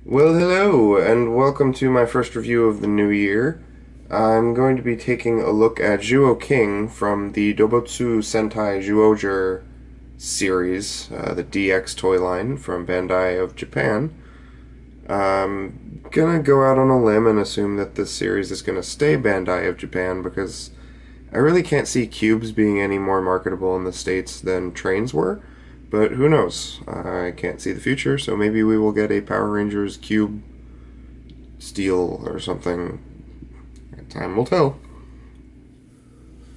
Well, hello, and welcome to my first review of the new year. I'm going to be taking a look at ZyuohKing from the Doubutsu Sentai Zyuohger series, the DX toy line from Bandai of Japan. I'm gonna go out on a limb and assume that this series is gonna stay Bandai of Japan because I really can't see cubes being any more marketable in the States than trains were. But who knows? I can't see the future, so maybe we will get a Power Rangers Cube Steel or something. Time will tell.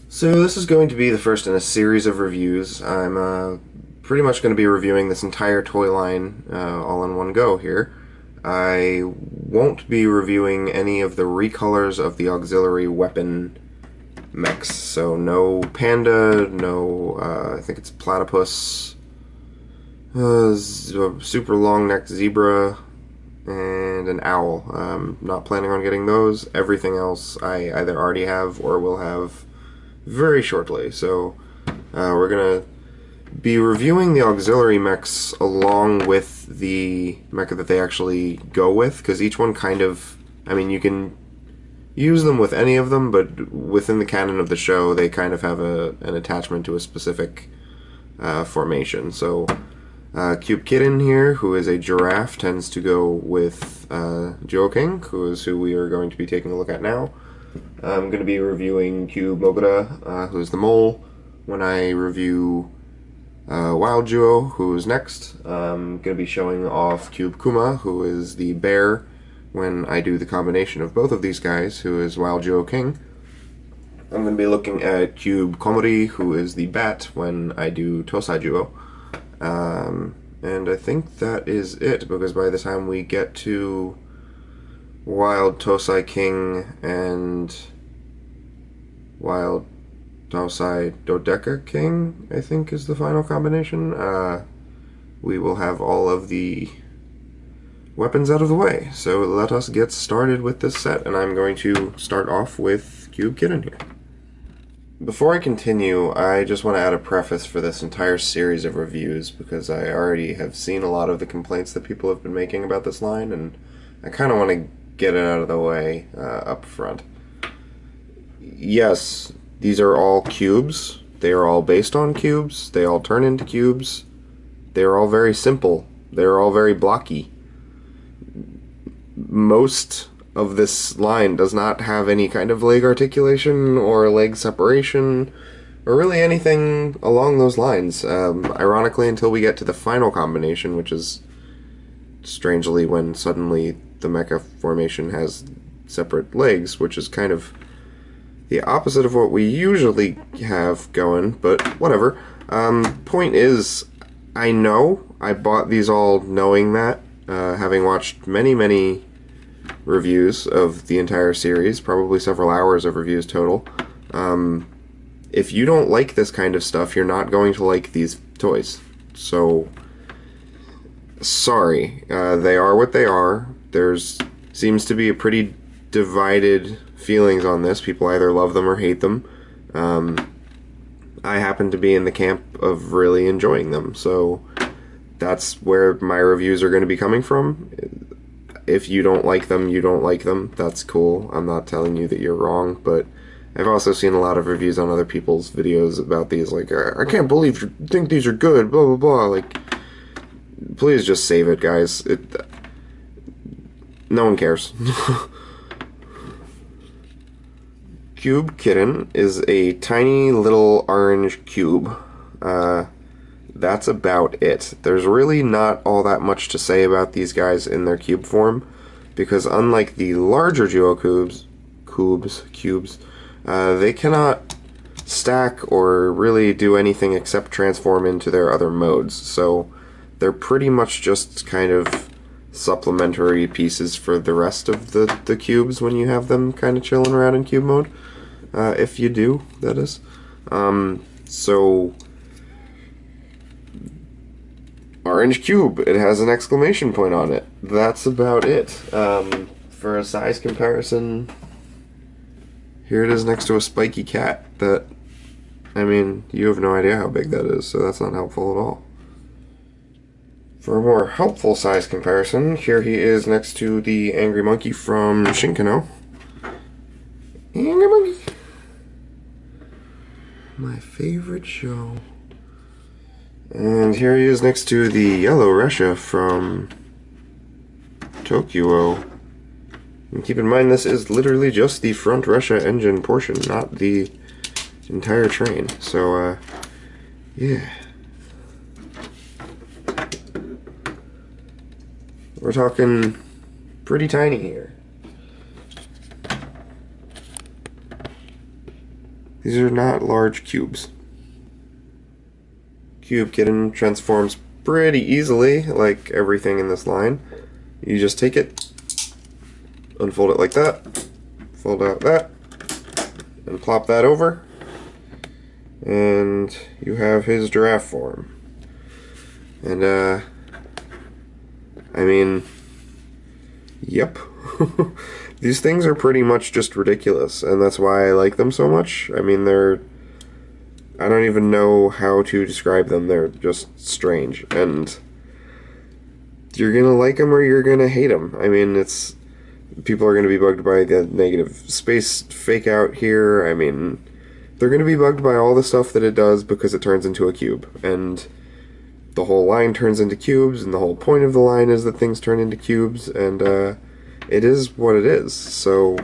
So this is going to be the first in a series of reviews. I'm pretty much going to be reviewing this entire toy line all in one go here. I won't be reviewing any of the recolors of the auxiliary weapon mechs. So no Panda, no, I think it's Platypus, a super long-necked zebra, and an owl. Not planning on getting those. Everything else I either already have or will have very shortly. So we're gonna be reviewing the auxiliary mechs along with the mecha that they actually go with, because each one kind of, I mean, you can use them with any of them, but within the canon of the show, they kind of have an attachment to a specific formation. So Cube Kitten here, who is a giraffe, tends to go with ZyuohKing, who is who we are going to be taking a look at now. I'm going to be reviewing Cube Mogura, who is the mole, when I review Wild Duo, who is next. I'm going to be showing off Cube Kuma, who is the bear, when I do the combination of both of these guys, who is Wild ZyuohKing. I'm going to be looking at Cube Komori, who is the bat, when I do Tosai Duo. And I think that is it, because by the time we get to Wild Tosai King and Wild Tosai Dodeka King, I think is the final combination, we will have all of the weapons out of the way. So let us get started with this set, and I'm going to start off with Cube Kitten here. Before I continue, I just want to add a preface for this entire series of reviews, because I already have seen a lot of the complaints that people have been making about this line, and I kind of want to get it out of the way up front. Yes, these are all cubes. They are all based on cubes. They all turn into cubes. They are all very simple. They are all very blocky. Most of this line does not have any kind of leg articulation or leg separation or really anything along those lines. Ironically, until we get to the final combination, which is strangely when suddenly the mecha formation has separate legs, which is kind of the opposite of what we usually have going, but whatever. Point is, I know I bought these all knowing that, having watched many reviews of the entire series, probably several hours of reviews total. If you don't like this kind of stuff, you're not going to like these toys. So, sorry. They are what they are. There's seems to be a pretty divided feelings on this. People either love them or hate them. I happen to be in the camp of really enjoying them, so that's where my reviews are going to be coming from. If you don't like them, you don't like them. That's cool. I'm not telling you that you're wrong, but I've also seen a lot of reviews on other people's videos about these, like, I can't believe you think these are good, blah, blah, blah. Like, please just save it, guys. No one cares. Cube Kitten is a tiny little orange cube. That's about it. There's really not all that much to say about these guys in their cube form, because unlike the larger Duo cubes, they cannot stack or really do anything except transform into their other modes. So they're pretty much just kind of supplementary pieces for the rest of the cubes when you have them kind of chilling around in cube mode. If you do, that is. So orange cube, it has an exclamation point on it. That's about it. For a size comparison, here it is next to a spiky cat that, I mean, you have no idea how big that is, so that's not helpful at all. For a more helpful size comparison, here he is next to the Angry Monkey from Shinkano. Angry Monkey! My favorite show. And here he is next to the Yellow Russia from Tokyo. And keep in mind, this is literally just the front Russia engine portion, not the entire train. So, yeah. We're talking pretty tiny here. These are not large cubes. Cube Kitten transforms pretty easily, like everything in this line. You just take it, unfold it like that, fold out that, and plop that over, and you have his giraffe form. And, I mean, yep. These things are pretty much just ridiculous, and that's why I like them so much. I mean, I don't even know how to describe them. They're just strange, and you're gonna like them or you're gonna hate them. I mean, people are gonna be bugged by the negative space fake out here. I mean, they're gonna be bugged by all the stuff that it does because it turns into a cube, and the whole line turns into cubes, and the whole point of the line is that things turn into cubes, and it is what it is. So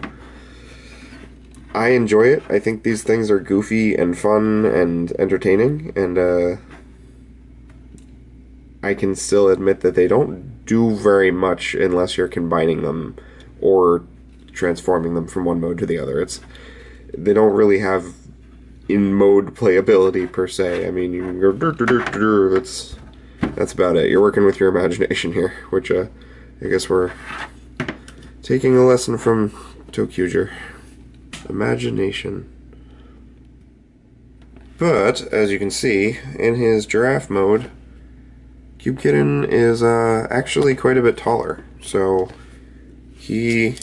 I enjoy it. I think these things are goofy and fun and entertaining, and I can still admit that they don't do very much unless you're combining them or transforming them from one mode to the other. They don't really have in-mode playability per se. I mean, you can go that's about it. You're working with your imagination here, which I guess we're taking a lesson from Tokyo. Imagination. But, as you can see, in his giraffe mode, Cube Kitten is actually quite a bit taller. So, he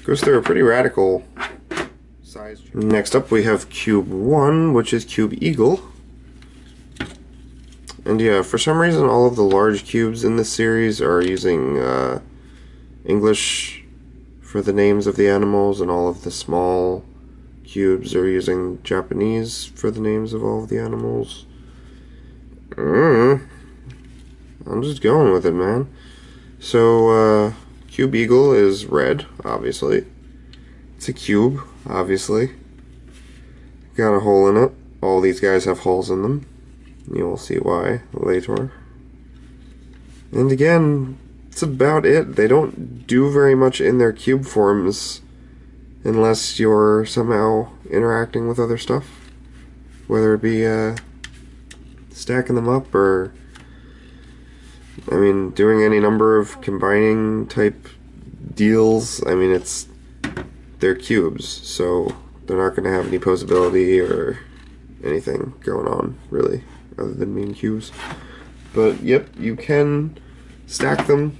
goes through a pretty radical size. Next up we have Cube 1, which is Cube Eagle. And yeah, for some reason all of the large cubes in this series are using English for the names of the animals, and all of the small cubes are using Japanese for the names of all of the animals. I'm just going with it, man. So, Cube Eagle is red, obviously. It's a cube, obviously. Got a hole in it. All these guys have holes in them. You'll see why later. And again, that's about it. They don't do very much in their cube forms unless you're somehow interacting with other stuff. Whether it be stacking them up or, I mean, doing any number of combining type deals. I mean, they're cubes, so they're not going to have any posability or anything going on, really, other than being cubes. But, yep, you can stack them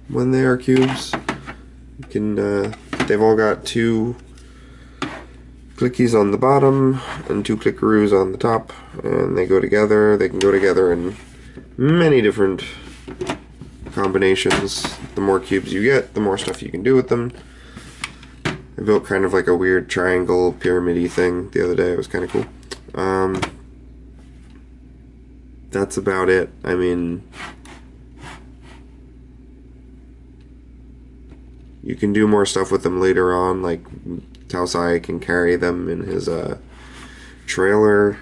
when they are cubes. You can, they've all got 2 clickies on the bottom and 2 clickaroos on the top, and they go together. They can go together in many different combinations. The more cubes you get, the more stuff you can do with them. I built kind of like a weird triangle pyramid-y thing the other day. It was kind of cool. That's about it. I mean, you can do more stuff with them later on, like Taosai can carry them in his trailer.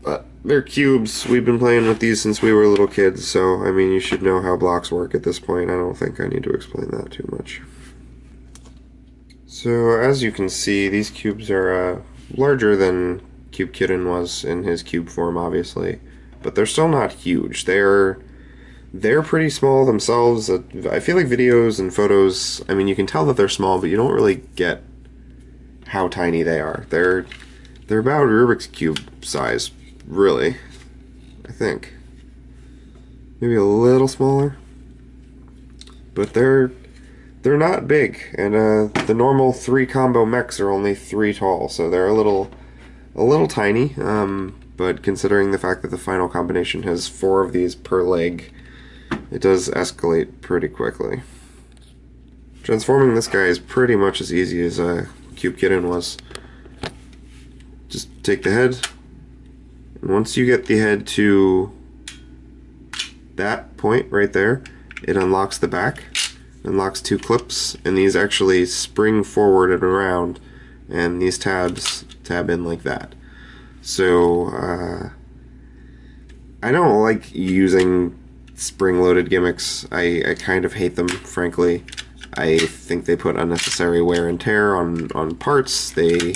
But they're cubes. We've been playing with these since we were little kids, so I mean, you should know how blocks work at this point. I don't think I need to explain that too much. So as you can see, these cubes are larger than Cube Kitten was in his cube form, obviously, but they're still not huge. They're pretty small themselves. I feel like videos and photos, I mean, you can tell that they're small, but you don't really get how tiny they are. They're about Rubik's Cube size, really, I think. Maybe a little smaller. But they're not big, and the normal 3 combo mechs are only 3 tall, so they're a little tiny. but considering the fact that the final combination has 4 of these per leg, it does escalate pretty quickly. Transforming this guy is pretty much as easy as Cube Kitten was. Just take the head, and once you get the head to that point right there, it unlocks the back, unlocks 2 clips, and these actually spring forward and around, and these tabs tab in like that. So I don't like using spring-loaded gimmicks. I kind of hate them, frankly. I think they put unnecessary wear and tear on parts. They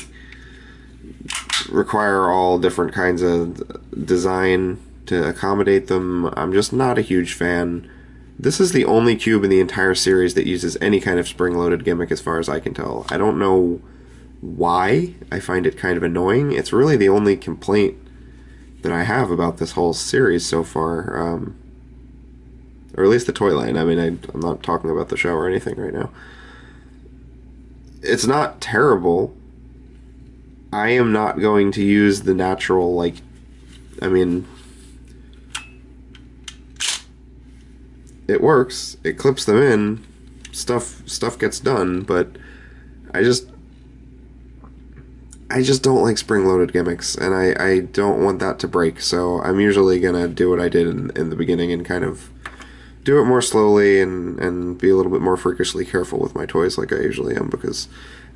require all different kinds of design to accommodate them. I'm just not a huge fan. This is the only cube in the entire series that uses any kind of spring-loaded gimmick as far as I can tell. I don't know why. I find it kind of annoying. It's really the only complaint that I have about this whole series so far. Or at least the toy line. I mean, I'm not talking about the show or anything right now. It's not terrible. I am not going to use the natural, like, I mean, it works. It clips them in. Stuff gets done, but I just don't like spring-loaded gimmicks, and I don't want that to break, so I'm usually gonna do what I did in the beginning and kind of do it more slowly and be a little bit more freakishly careful with my toys like I usually am, because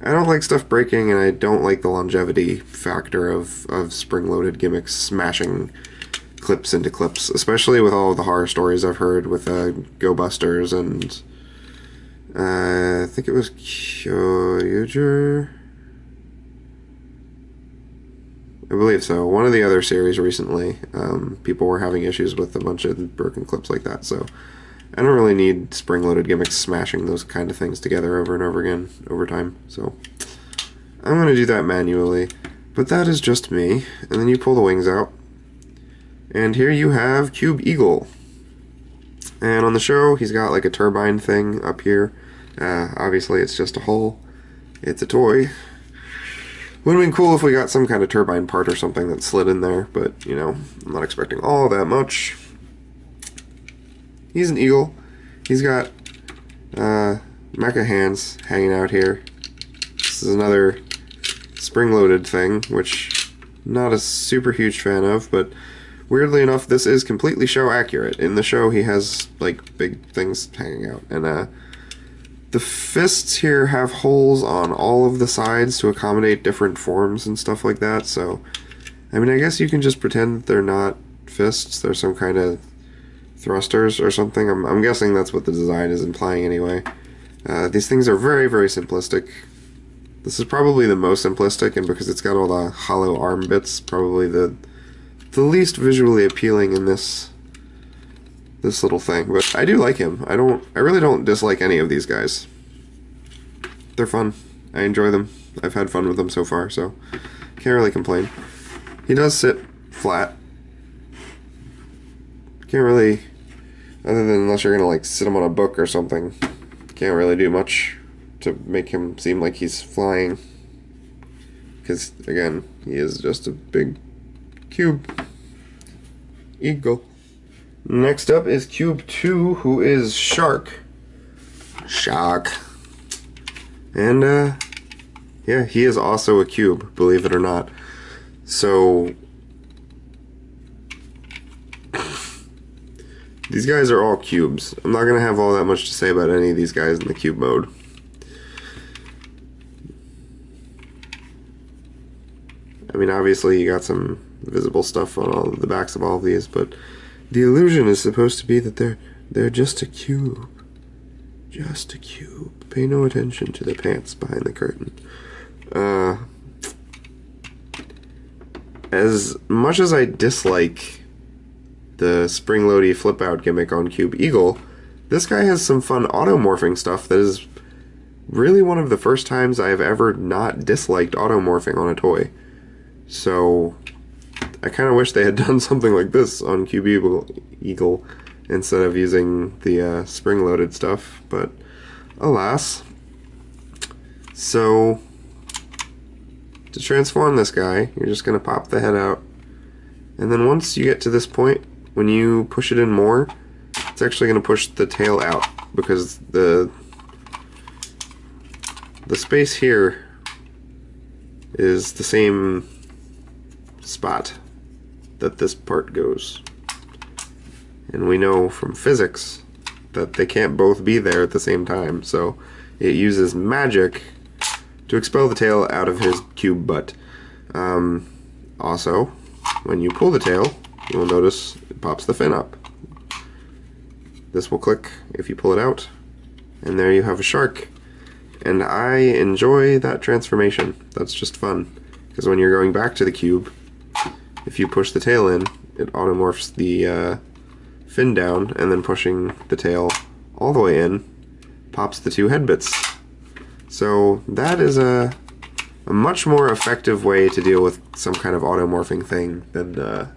I don't like stuff breaking, and I don't like the longevity factor of spring-loaded gimmicks smashing clips into clips, especially with all of the horror stories I've heard with Go Busters and I think it was Zyuohger. I believe so. One of the other series recently, people were having issues with a bunch of broken clips like that, so I don't really need spring-loaded gimmicks smashing those kind of things together over and over again over time, so I'm going to do that manually. But that is just me, and then you pull the wings out, and here you have Cube Eagle. And on the show, he's got like a turbine thing up here. Obviously, it's just a hole. It's a toy. Would have been cool if we got some kind of turbine part or something that slid in there, but, you know, I'm not expecting all that much. He's an eagle. He's got mecha hands hanging out here. This is another spring-loaded thing, which I'm not a super huge fan of, but weirdly enough, this is completely show accurate. In the show, he has, like, big things hanging out, and the fists here have holes on all of the sides to accommodate different forms and stuff like that, so, I mean, I guess you can just pretend that they're not fists, they're some kind of thrusters or something. I'm guessing that's what the design is implying anyway. These things are very, very simplistic. This is probably the most simplistic, and because it's got all the hollow arm bits, probably the least visually appealing in this little thing. But I do like him. I really don't dislike any of these guys. They're fun. I enjoy them. I've had fun with them so far, so can't really complain. He does sit flat. Can't really, other than unless you're gonna like sit him on a book or something, can't really do much to make him seem like he's flying. Because again, he is just a big cube eagle. Next up is Cube 2, who is Shark. And yeah, he is also a cube, believe it or not. So these guys are all cubes. I'm not going to have all that much to say about any of these guys in the cube mode. I mean, obviously you got some visible stuff on all of the backs of all of these, but the illusion is supposed to be that they're just a cube. Just a cube. Pay no attention to the pants behind the curtain. As much as I dislike the spring-loady flip-out gimmick on Cube Eagle, this guy has some fun automorphing stuff that is really one of the first times I have ever not disliked automorphing on a toy. So I kind of wish they had done something like this on Cube Eagle instead of using the spring-loaded stuff, but alas. So to transform this guy, you're just going to pop the head out, And then once you get to this point, when you push it in more, it's actually going to push the tail out, because the space here is the same spot that this part goes. And we know from physics that they can't both be there at the same time, so it uses magic to expel the tail out of his cube butt. Also, when you pull the tail, you will notice it pops the fin up. This will click if you pull it out, and there you have a shark. And I enjoy that transformation. That's just fun, because when you're going back to the cube, if you push the tail in, it automorphs the fin down, and then pushing the tail all the way in pops the two head bits. So that is a much more effective way to deal with some kind of automorphing thing than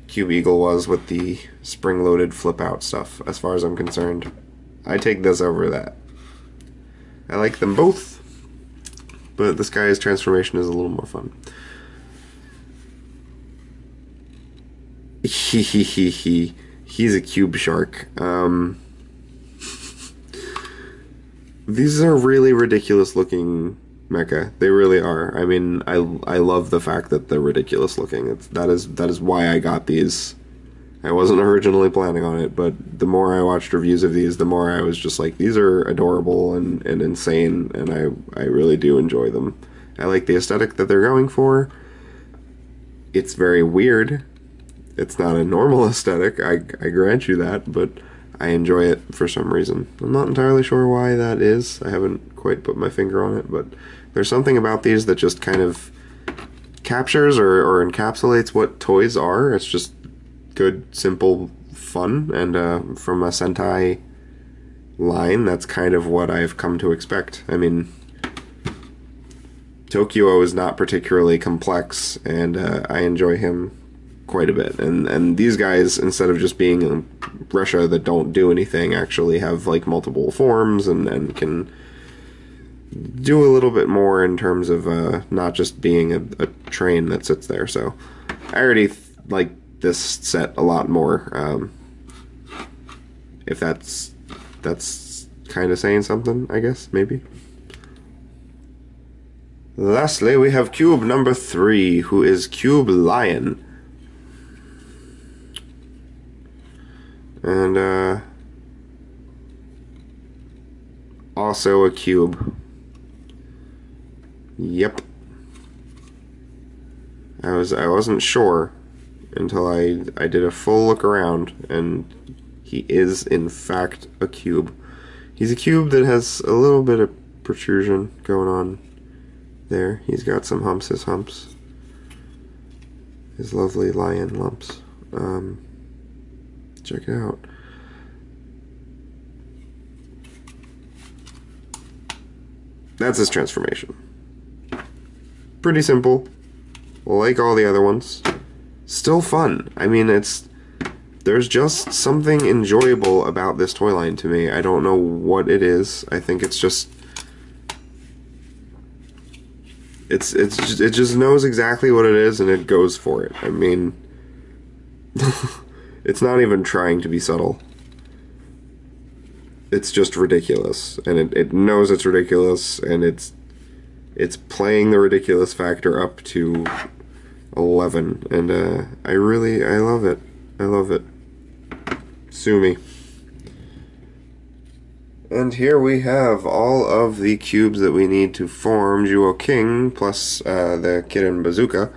Cube Eagle was with the spring-loaded flip-out stuff, as far as I'm concerned. I take this over that. I like them both, but this guy's transformation is a little more fun. He's a cube shark. These are really ridiculous looking mecha. They really are. I mean, I love the fact that they're ridiculous looking. That is why I got these. I wasn't originally planning on it, but the more I watched reviews of these, the more I was just like, these are adorable and insane, and I really do enjoy them. I like the aesthetic that they're going for. It's very weird. It's not a normal aesthetic, I grant you that, but I enjoy it for some reason. I'm not entirely sure why that is. I haven't quite put my finger on it, but there's something about these that just kind of captures or encapsulates what toys are. It's just good, simple fun, and from a Sentai line, that's kind of what I've come to expect. I mean, Tokyo is not particularly complex, and I enjoy him quite a bit. And these guys, instead of just being Russia that don't do anything, actually have like multiple forms and can do a little bit more in terms of not just being a train that sits there. So I already like this set a lot more. If that's kind of saying something, I guess, maybe. Lastly, we have cube number 3, who is Cube Lion. And also a cube. Yep. I wasn't sure until I did a full look around, and he is in fact a cube. He's a cube that has a little bit of protrusion going on there. He's got some humps, his lovely lion lumps. Check it out. That's his transformation. Pretty simple, like all the other ones. Still fun. I mean, there's just something enjoyable about this toy line to me. I don't know what it is. I think it's just it just knows exactly what it is, and it goes for it. I mean, it's not even trying to be subtle. It's just ridiculous, and it knows it's ridiculous, and it's playing the ridiculous factor up to 11, and I love it. I love it. Sue me. And here we have all of the cubes that we need to form ZyuohKing, plus the Kirin Bazooka.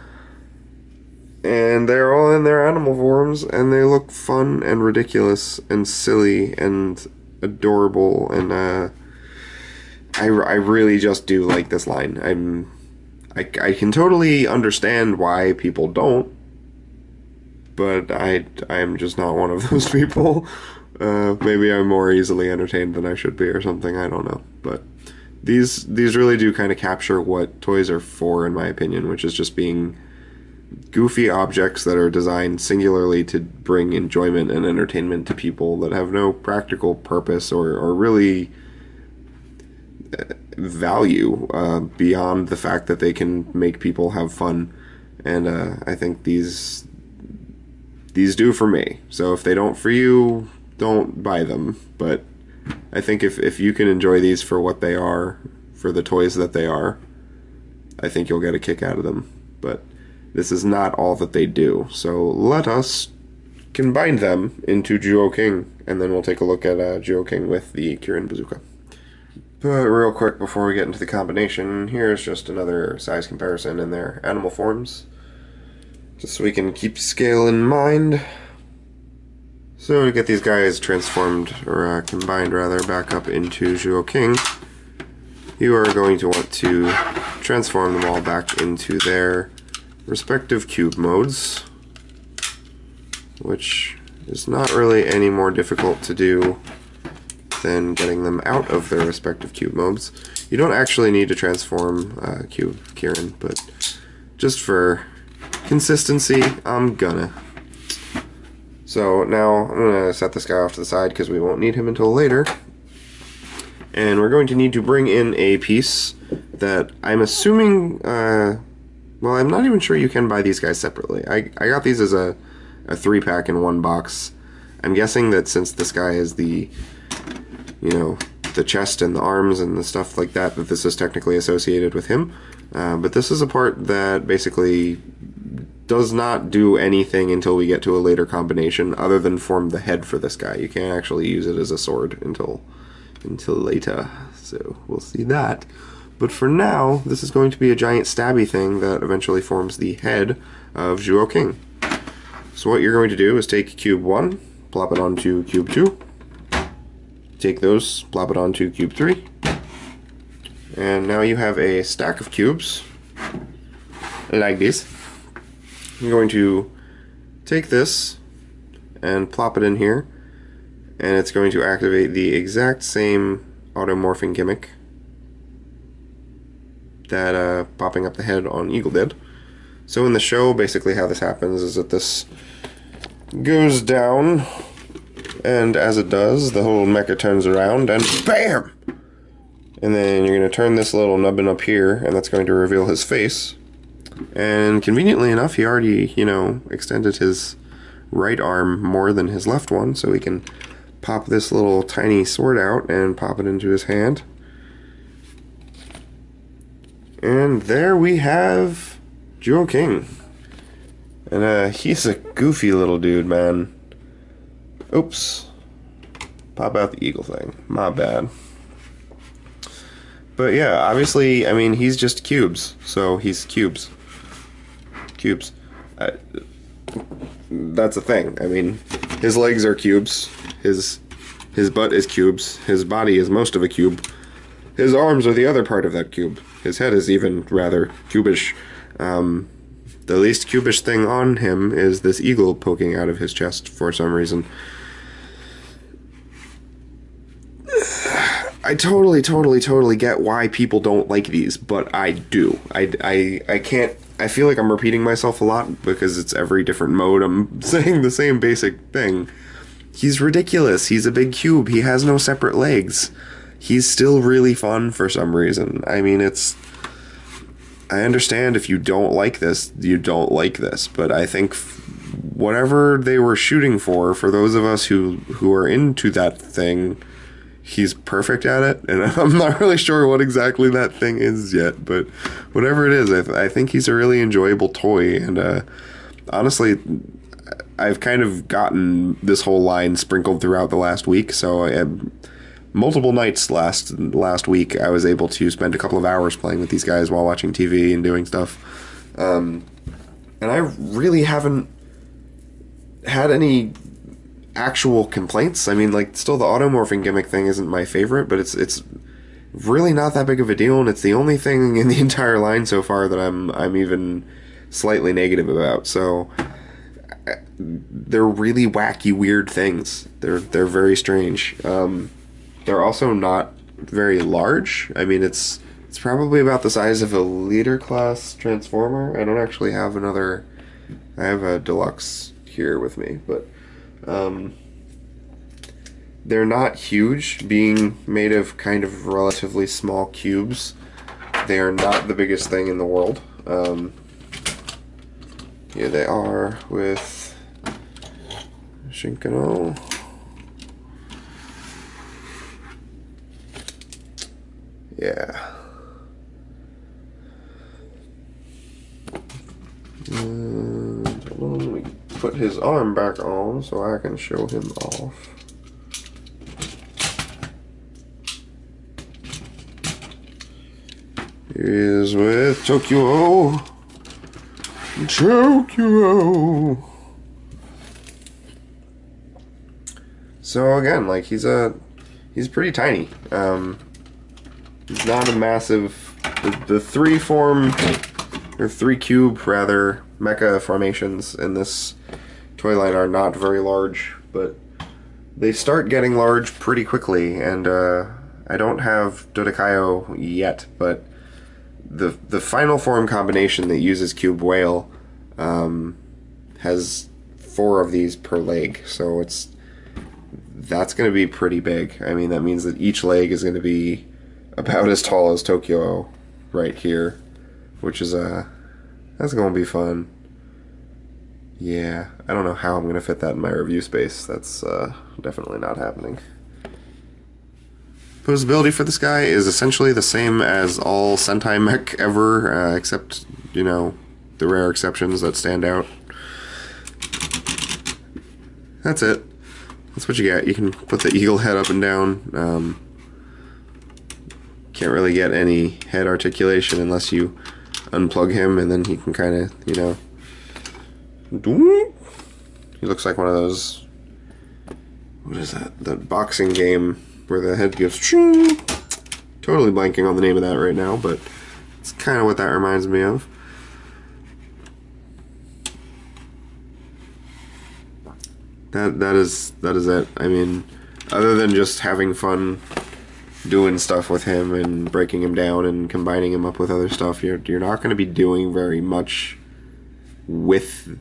And they're all in their animal forms, and they look fun and ridiculous and silly and adorable, and I really just do like this line. I can totally understand why people don't, but I'm just not one of those people. Maybe I'm more easily entertained than I should be or something, I don't know. But these really do kind of capture what toys are for, in my opinion, which is just being goofy objects that are designed singularly to bring enjoyment and entertainment to people that have no practical purpose or really value beyond the fact that they can make people have fun. And I think these these do for me. So if they don't for you, don't buy them. But I think if you can enjoy these for what they are, for the toys that they are, I think you'll get a kick out of them. But this is not all that they do. So let us combine them into ZyuohKing, and then we'll take a look at ZyuohKing with the Kirin Bazooka. But real quick before we get into the combination, here's just another size comparison in their animal forms, just so we can keep scale in mind. So to get these guys transformed, or combined rather, back up into ZyuohKing, you are going to want to transform them all back into their respective cube modes, which is not really any more difficult to do than getting them out of their respective cube modes. You don't actually need to transform Cube Kirin, but just for consistency, I'm gonna. So now I'm gonna set this guy off to the side because we won't need him until later. And we're going to need to bring in a piece that I'm assuming, well, I'm not even sure you can buy these guys separately. I got these as a 3-pack in one box. I'm guessing that since this guy is the, you know, the chest and the arms and the stuff like that, that this is technically associated with him. But this is a part that basically does not do anything until we get to a later combination, other than form the head for this guy. You can't actually use it as a sword until later, so we'll see that. But for now, this is going to be a giant stabby thing that eventually forms the head of ZyuohKing. So what you're going to do is take cube 1, plop it onto cube 2, take those, plop it onto cube 3, and now you have a stack of cubes, like this. You're going to take this and plop it in here, and it's going to activate the exact same automorphing gimmick that popping up the head on Eagle did. So in the show, basically how this happens is that this goes down, and as it does, the whole mecha turns around, and BAM! And then you're going to turn this little nubbin up here, and that's going to reveal his face. And conveniently enough, he already, you know, extended his right arm more than his left one, so he can pop this little tiny sword out and pop it into his hand. And there we have ZyuohKing. And he's a goofy little dude, man. Oops. Pop out the eagle thing. My bad. But yeah, obviously, I mean, he's just cubes. So he's cubes. Cubes. That's a thing. I mean, his legs are cubes. His butt is cubes. His body is most of a cube. His arms are the other part of that cube. His head is even rather cubish. The least cubish thing on him is this eagle poking out of his chest for some reason. I totally get why people don't like these, but I do. I can't. I feel like I'm repeating myself a lot because it's every different mode. I'm saying the same basic thing. He's ridiculous. He's a big cube. He has no separate legs. He's still really fun for some reason. I mean, I understand if you don't like this, you don't like this, but I think whatever they were shooting for those of us who are into that thing, he's perfect at it, and I'm not really sure what exactly that thing is yet, but whatever it is, I think he's a really enjoyable toy, and honestly, I've kind of gotten this whole line sprinkled throughout the last week, so multiple nights last week I was able to spend a couple of hours playing with these guys while watching TV and doing stuff, and I really haven't had any actual complaints. I mean, like, still the automorphing gimmick thing isn't my favorite, but it's really not that big of a deal, and it's the only thing in the entire line so far that I'm even slightly negative about. So they're really wacky, weird things. They're very strange. They're also not very large. I mean, it's probably about the size of a leader class transformer. I don't actually have another. I have a deluxe here with me, but they're not huge. Being made of kind of relatively small cubes, they are not the biggest thing in the world. Here they are with Shinkano. Yeah. Let me put his arm back on so I can show him off. Here he is with Tokyo. Tokyo. So again, like he's pretty tiny. He's not a massive. The three cube rather mecha formations in this toy line are not very large, but they start getting large pretty quickly. And I don't have Dodekaio yet, but the final form combination that uses cube whale has 4 of these per leg, so that's going to be pretty big. I mean, that means that each leg is going to be about as tall as Tokyo right here, which is that's going to be fun. Yeah, I don't know how I'm going to fit that in my review space. That's definitely not happening. Posability for this guy is essentially the same as all Sentai mech ever, except, you know, the rare exceptions that stand out. That's it. That's what you get. You can put the eagle head up and down. Can't really get any head articulation unless you unplug him, and then he can kind of, you know... He looks like one of those... What is that? That boxing game where the head goes... Totally blanking on the name of that right now, but it's kind of what that reminds me of. That is it. I mean, other than just having fun doing stuff with him and breaking him down and combining him up with other stuff, you're not going to be doing very much with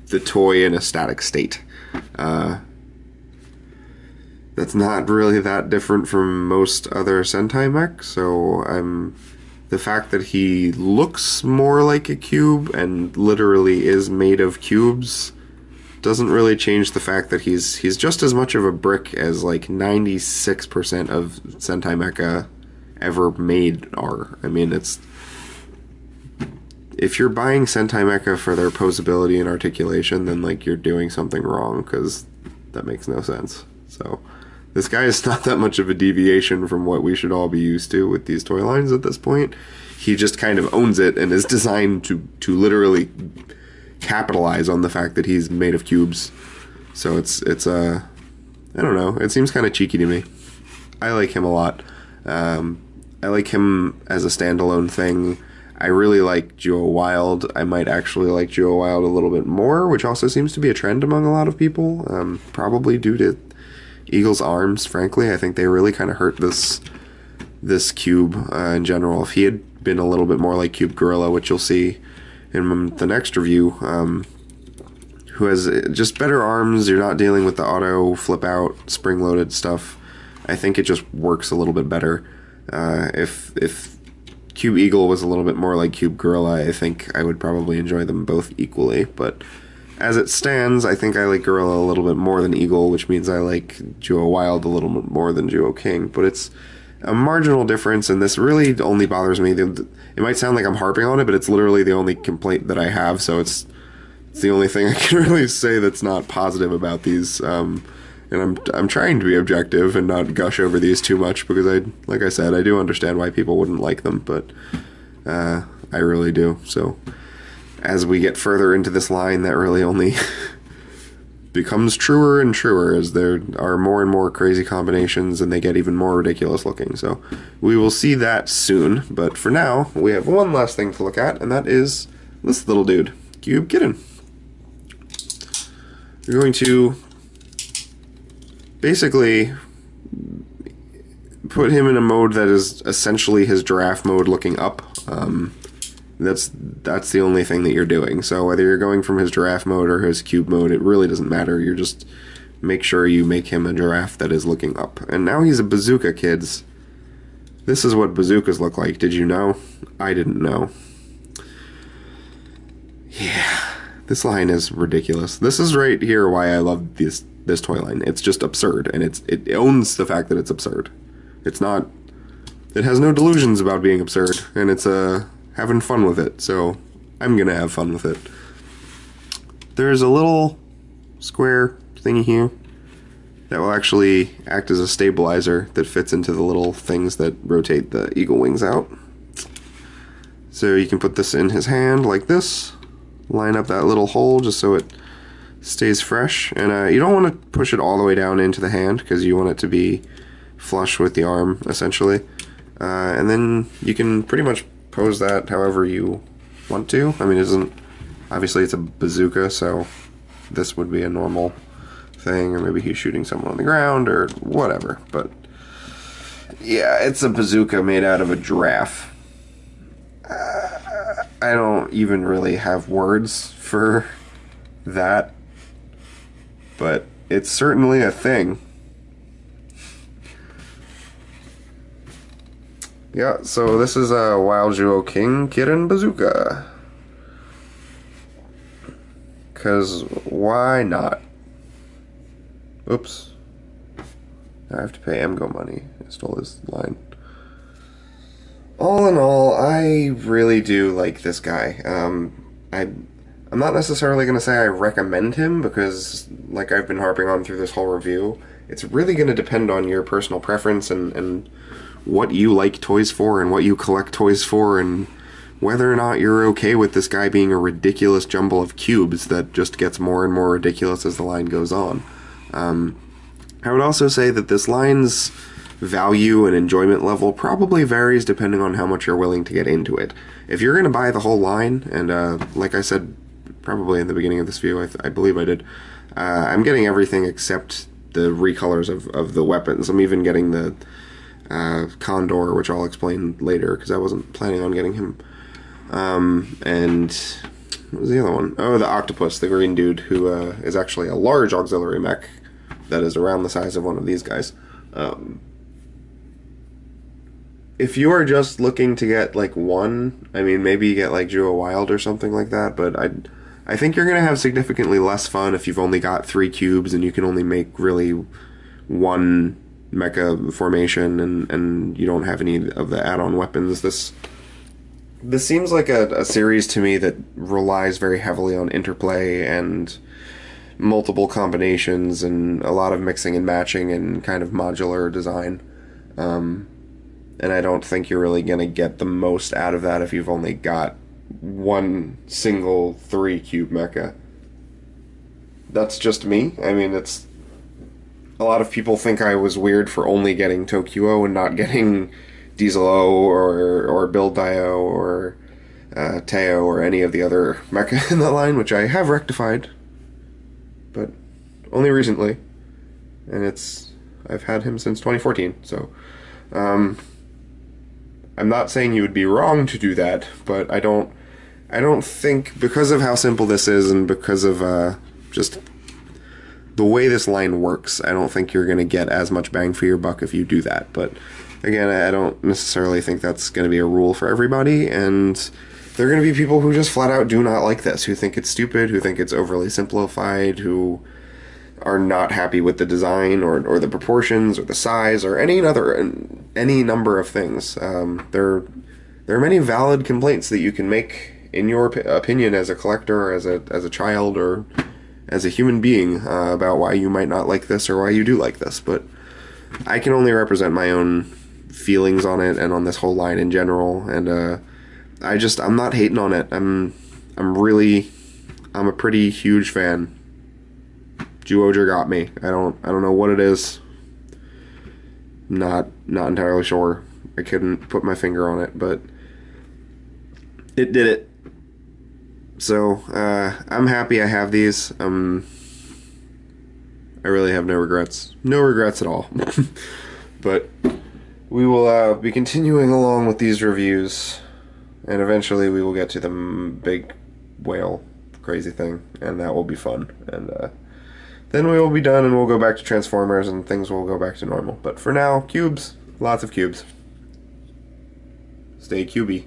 the toy in a static state. That's not really that different from most other Sentai mech, so the fact that he looks more like a cube and literally is made of cubes doesn't really change the fact that he's just as much of a brick as like 96% of Sentai mecha ever made are. I mean, if you're buying Sentai mecha for their posability and articulation, then like you're doing something wrong, because that makes no sense. So this guy is not that much of a deviation from what we should all be used to with these toy lines at this point. He just kind of owns it and is designed to literally capitalize on the fact that he's made of cubes. So it's I don't know, it seems kind of cheeky to me. I like him a lot. I like him as a standalone thing. I really like Zyuoh Wild. I might actually like Zyuoh Wild a little bit more, which also seems to be a trend among a lot of people, probably due to Eagle's arms. Frankly, I think they really kind of hurt this cube in general. If he had been a little bit more like Cube Gorilla, which you'll see in the next review, who has just better arms, you're not dealing with the auto flip out spring loaded stuff. I think it just works a little bit better. If Cube Eagle was a little bit more like Cube Gorilla, I think I would probably enjoy them both equally, but as it stands, I think I like Gorilla a little bit more than Eagle, which means I like Zyuoh Wild a little bit more than ZyuohKing, but it's a marginal difference, and this really only bothers me. It might sound like I'm harping on it, but it's literally the only complaint that I have, so it's the only thing I can really say that's not positive about these. And I'm trying to be objective and not gush over these too much, because like I said, I do understand why people wouldn't like them, but I really do. So as we get further into this line, that really only becomes truer and truer as there are more and more crazy combinations and they get even more ridiculous looking. So we will see that soon, but for now we have one last thing to look at, and that is this little dude, Cube Kitten. We're going to basically put him in a mode that is essentially his giraffe mode looking up. That's the only thing that you're doing. So whether you're going from his giraffe mode or his cube mode, it really doesn't matter. You're just make sure you make him a giraffe that is looking up. And now he's a bazooka, kids. This is what bazookas look like. Did you know? I didn't know. Yeah, This line is ridiculous. This is right here why I love this toy line. It's just absurd, and it owns the fact that it's absurd. It's not. It has no delusions about being absurd, and it's having fun with it. So I'm gonna have fun with it. There's a little square thingy here that will actually act as a stabilizer that fits into the little things that rotate the eagle wings out. So you can put this in his hand like this, line up that little hole just so it stays fresh, and you don't want to push it all the way down into the hand because you want it to be flush with the arm essentially, and then you can pretty much pose that however you want to. I mean, it isn't, obviously it's a bazooka, so this would be a normal thing, or maybe he's shooting someone on the ground or whatever, but yeah, it's a bazooka made out of a giraffe. I don't even really have words for that, but it's certainly a thing. Yeah, so this is a Wild ZyuohKing Kirin Bazooka. Because why not? Oops. I have to pay Emgo money. I stole his line. All in all, I really do like this guy. I'm not necessarily going to say I recommend him because, like I've been harping on through this whole review, it's really going to depend on your personal preference and what you like toys for and what you collect toys for, and whether or not you're okay with this guy being a ridiculous jumble of cubes that just gets more and more ridiculous as the line goes on. I would also say that this line's value and enjoyment level probably varies depending on how much you're willing to get into it. If you're going to buy the whole line, and like I said probably in the beginning of this video, I believe I did, I'm getting everything except the recolors of the weapons. I'm even getting the Condor, which I'll explain later because I wasn't planning on getting him. And what was the other one? Oh, the Octopus, the green dude, who is actually a large auxiliary mech that is around the size of one of these guys. If you are just looking to get like one, I mean, maybe you get like Duo Wild or something like that, but I think you're going to have significantly less fun if you've only got 3 cubes and you can only make really one mecha formation and you don't have any of the add-on weapons. This seems like a series to me that relies very heavily on interplay and multiple combinations and a lot of mixing and matching and kind of modular design. And I don't think you're really going to get the most out of that if you've only got one single 3-cube mecha. That's just me. I mean, it's... A lot of people think I was weird for only getting Tokyo and not getting Diesel-O or Build Dio or Teo or any of the other mecha in that line, which I have rectified. But only recently. And I've had him since 2014, so... I'm not saying you would be wrong to do that, but I don't think, because of how simple this is and because of just the way this line works, I don't think you're going to get as much bang for your buck if you do that. But again, I don't necessarily think that's going to be a rule for everybody, and there are going to be people who just flat out do not like this, who think it's stupid, who think it's overly simplified, who are not happy with the design or the proportions or the size or any number of things. There are many valid complaints that you can make in your opinion as a collector, or as a child, or as a human being about why you might not like this or why you do like this. But I can only represent my own feelings on it and on this whole line in general. And I'm not hating on it. I'm a pretty huge fan. Zyuohger got me. I don't know what it is. Not entirely sure. I couldn't put my finger on it, but it did it. So I'm happy I have these. I really have no regrets. No regrets at all. But we will be continuing along with these reviews, and eventually we will get to the big whale crazy thing, and that will be fun. And then we will be done and we'll go back to Transformers and things will go back to normal. But for now, cubes. Lots of cubes. Stay cubey.